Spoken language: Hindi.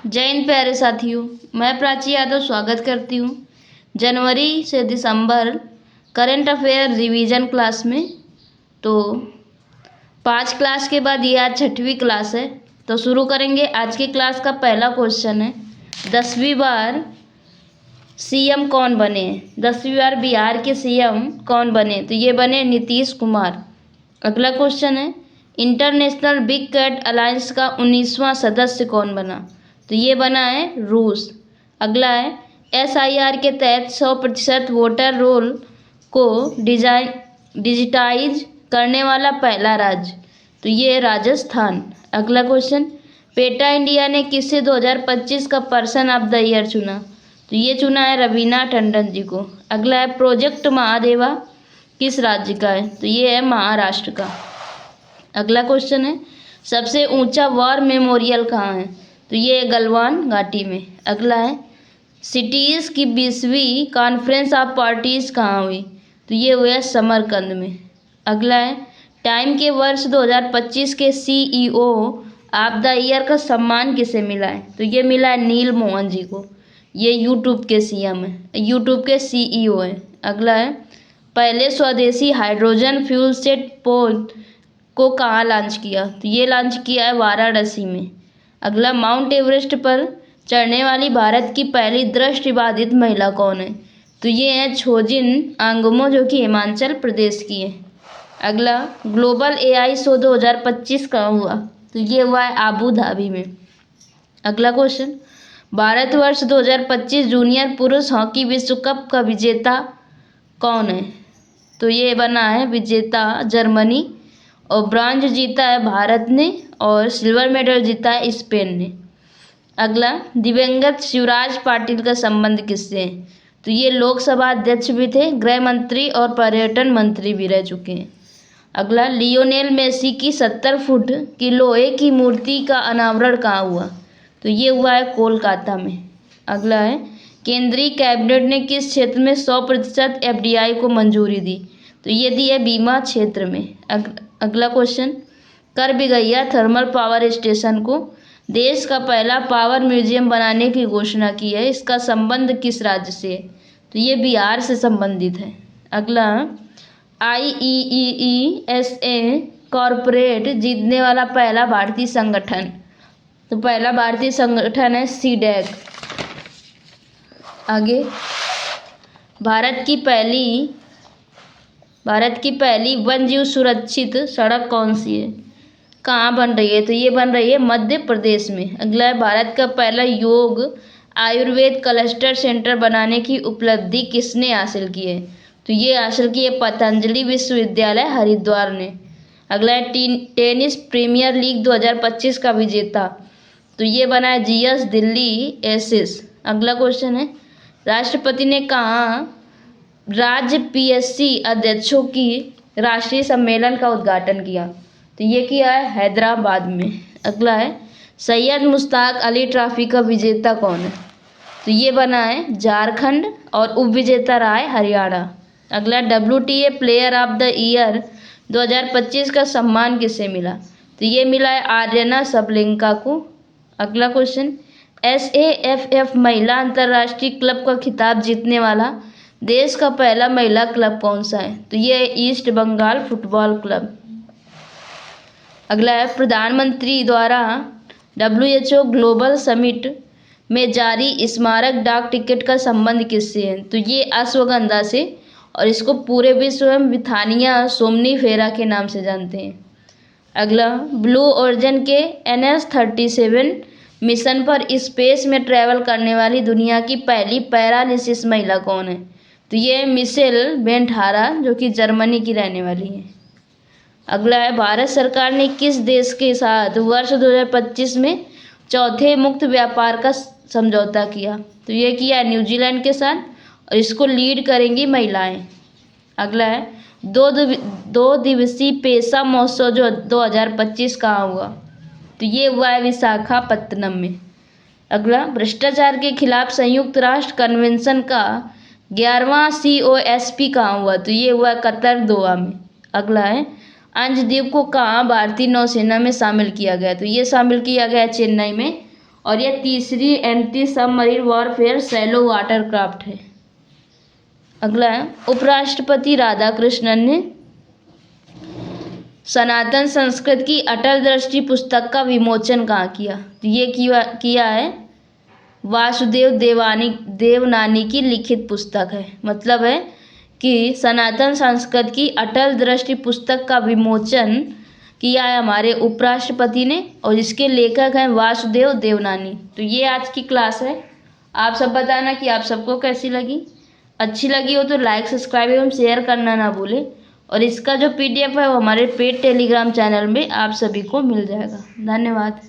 जय हिंद प्यारे साथियों। मैं प्राची यादव स्वागत करती हूँ जनवरी से दिसंबर करंट अफेयर रिवीजन क्लास में। तो 5 क्लास के बाद ये आज 6वीं क्लास है। तो शुरू करेंगे। आज की क्लास का पहला क्वेश्चन है, 10वीं बार सीएम कौन बने? 10वीं बार बिहार के सीएम कौन बने? तो ये बने नीतीश कुमार। अगला क्वेश्चन है, इंटरनेशनल बिग कैट अलायंस का 19वां सदस्य कौन बना? तो ये बना है रूस। अगला है, एसआईआर के तहत 100% वोटर रोल को डिजिटाइज करने वाला पहला राज्य? तो ये है राजस्थान। अगला क्वेश्चन, पेटा इंडिया ने किसे 2025 का पर्सन ऑफ द ईयर चुना? तो ये चुना है रवीना टंडन जी को। अगला है, प्रोजेक्ट महादेवा किस राज्य का है? तो ये है महाराष्ट्र का। अगला क्वेश्चन है, सबसे ऊंचा वॉर मेमोरियल कहाँ है? तो ये है गलवान घाटी में। अगला है, सिटीज़ की 20वीं कॉन्फ्रेंस ऑफ पार्टीज कहाँ हुई? तो ये हुआ समरकंद में। अगला है, टाइम के वर्ष 2025 के सीईओ ऑफ द ईयर का सम्मान किसे मिला है? तो ये मिला है नील मोहन जी को। ये यूट्यूब के सीएम है, यूट्यूब के सीईओ है। अगला है, पहले स्वदेशी हाइड्रोजन फ्यूल सेल पोत को कहाँ लॉन्च किया? तो ये लॉन्च किया है वाराणसी में। अगला, माउंट एवरेस्ट पर चढ़ने वाली भारत की पहली दृष्टिबाधित महिला कौन है? तो ये है छोजिन आंगमो, जो कि हिमाचल प्रदेश की है। अगला, ग्लोबल एआई शो 2025 कहाँ हुआ? तो ये हुआ है आबू धाबी में। अगला क्वेश्चन, भारतवर्ष 2025 जूनियर पुरुष हॉकी विश्व कप का विजेता कौन है? तो ये बना है विजेता जर्मनी, और ब्रॉन्ज जीता है भारत ने, और सिल्वर मेडल जीता है स्पेन ने। अगला, दिवंगत शिवराज पाटिल का संबंध किससे है? तो ये लोकसभा अध्यक्ष भी थे, गृह मंत्री और पर्यटन मंत्री भी रह चुके हैं। अगला, लियोनेल मेसी की 70 फुट की लोहे की मूर्ति का अनावरण कहाँ हुआ? तो ये हुआ है कोलकाता में। अगला है, केंद्रीय कैबिनेट ने किस क्षेत्र में 100% एफडीआई को मंजूरी दी? तो ये दी है बीमा क्षेत्र में। अगला क्वेश्चन, करबिगैया थर्मल पावर स्टेशन को देश का पहला पावर म्यूजियम बनाने की घोषणा की है। इसका संबंध किस राज्य से है? तो ये बिहार से संबंधित है। अगला, IEEE-SA कॉरपोरेट जीतने वाला पहला भारतीय संगठन? तो पहला भारतीय संगठन है सीडैक। आगे, भारत की पहली वन्यजीव सुरक्षित सड़क कौन सी है? कहाँ बन रही है? तो ये बन रही है मध्य प्रदेश में। अगला है, भारत का पहला योग आयुर्वेद क्लस्टर सेंटर बनाने की उपलब्धि किसने हासिल की है? तो ये हासिल की है पतंजलि विश्वविद्यालय हरिद्वार ने। अगला है, टेनिस प्रीमियर लीग 2025 का विजेता? तो ये बना है जीएस दिल्ली एसिस। अगला क्वेश्चन है, राष्ट्रपति ने कहाँ राज्य पीएससी अध्यक्षों की राष्ट्रीय सम्मेलन का उद्घाटन किया? तो ये किया है हैदराबाद में। अगला है, सैयद मुश्ताक अली ट्रॉफी का विजेता कौन है? तो ये बना है झारखंड, और उप विजेता रहा है हरियाणा। अगला, WTA player of the year 2025 का सम्मान किसे मिला? तो ये मिला है आर्यना सबलेंका को। अगला क्वेश्चन, SAFF महिला अंतर्राष्ट्रीय क्लब का खिताब जीतने वाला देश का पहला महिला क्लब कौन सा है? तो ये है ईस्ट बंगाल फुटबॉल क्लब। अगला है, प्रधानमंत्री द्वारा WHO ग्लोबल समिट में जारी स्मारक डाक टिकट का संबंध किससे है? तो ये अश्वगंधा से, और इसको पूरे विश्व में बिथानिया सोमनीफेरा के नाम से जानते हैं। अगला, ब्लू ओरिजिन के NS-37 मिशन पर स्पेस में ट्रैवल करने वाली दुनिया की पहली पैरालिसिस महिला कौन है? तो ये मिशेल बेंटहारा, जो कि जर्मनी की रहने वाली है। अगला है, भारत सरकार ने किस देश के साथ वर्ष 2025 में चौथे मुक्त व्यापार का समझौता किया? तो ये किया है न्यूजीलैंड के साथ, और इसको लीड करेंगी महिलाएं। अगला है, दो दिवसीय पेशा महोत्सव जो 2025 कहाँ हुआ? तो ये हुआ है विशाखापत्तनम में। अगला, भ्रष्टाचार के खिलाफ संयुक्त राष्ट्र कन्वेंशन का 11वां COSP कहाँ हुआ? तो ये हुआ कतर दोहा में। अगला है, अंशद्वीप को कहाँ भारतीय नौसेना में शामिल किया गया? तो ये शामिल किया गया चेन्नई में, और यह तीसरी anti submarine warfare shallow watercraft है। अगला है, उपराष्ट्रपति राधाकृष्णन ने सनातन संस्कृत की अटल दृष्टि पुस्तक का विमोचन कहाँ किया? तो ये किया है वासुदेव देवनानी की लिखित पुस्तक है। मतलब है कि सनातन संस्कृत की अटल दृष्टि पुस्तक का विमोचन किया है हमारे उपराष्ट्रपति ने, और इसके लेखक हैं वासुदेव देवनानी। तो ये आज की क्लास है। आप सब बताना कि आप सबको कैसी लगी। अच्छी लगी हो तो लाइक, सब्सक्राइब एवं शेयर करना ना भूलें। और इसका जो PDF है वो हमारे पेड टेलीग्राम चैनल में आप सभी को मिल जाएगा। धन्यवाद।